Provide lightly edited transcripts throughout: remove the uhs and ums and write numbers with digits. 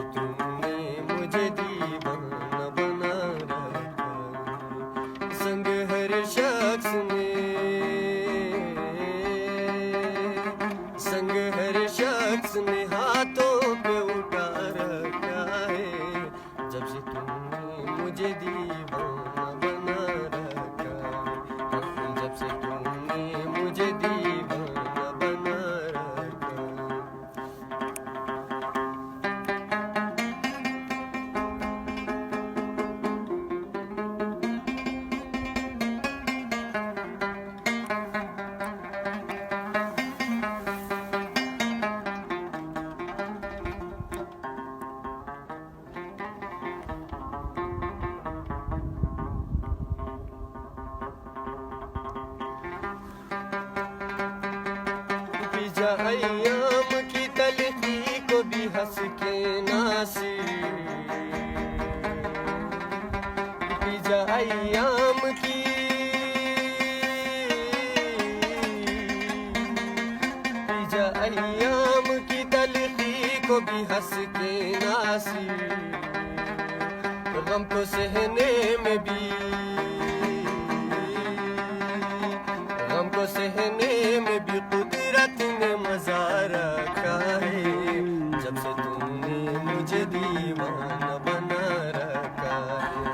से तुमने मुझे दीवाना बना रखा है। संग हर शख्स ने, संग हर शख्स ने हाथों पे उठा रखा है। जब से तुमने मुझे दीवाना बना रखा है, जब से तुमने मुझे दीवाना बना रखा है। पिजा अय्याम की तलखी को भी हंस के नासी, पिजा अय्याम की, पिजा अय्याम की तलखी को भी हंस के नासी। गम को सहने में भी, गम को सहने में भी कुदरत ने मजा रखा है। जब से तुमने मुझे दीवाना बना रखा है,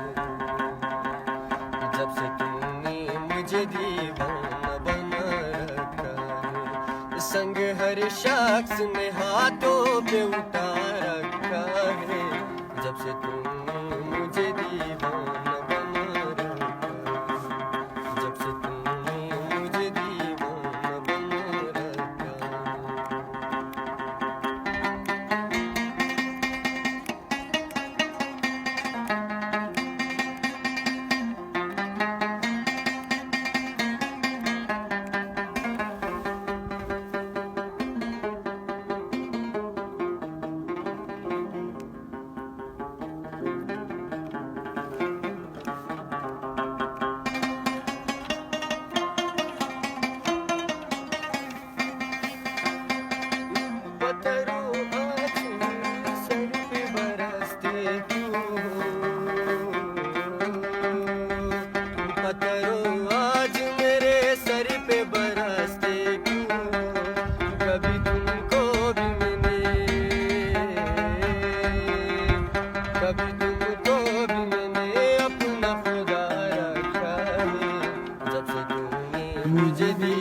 जब से तुमने मुझे दीवाना बना रखा है। संग हर शख्स ने हाथों पे उठा रखा है। जब से तुमने मुझे दीवाना बना रखा है, जब से तुमने मुझे दीवाना बना रखा है। पत्थरों आज सर पे बरसते क्यों हो? पत्थरों आज मेरे सर पे बरसते क्यों हो? कभी तुमको भी मैंने, कभी तुमको भी मैंने अपना खुदा रखा है। जब से तुमने मुझे दी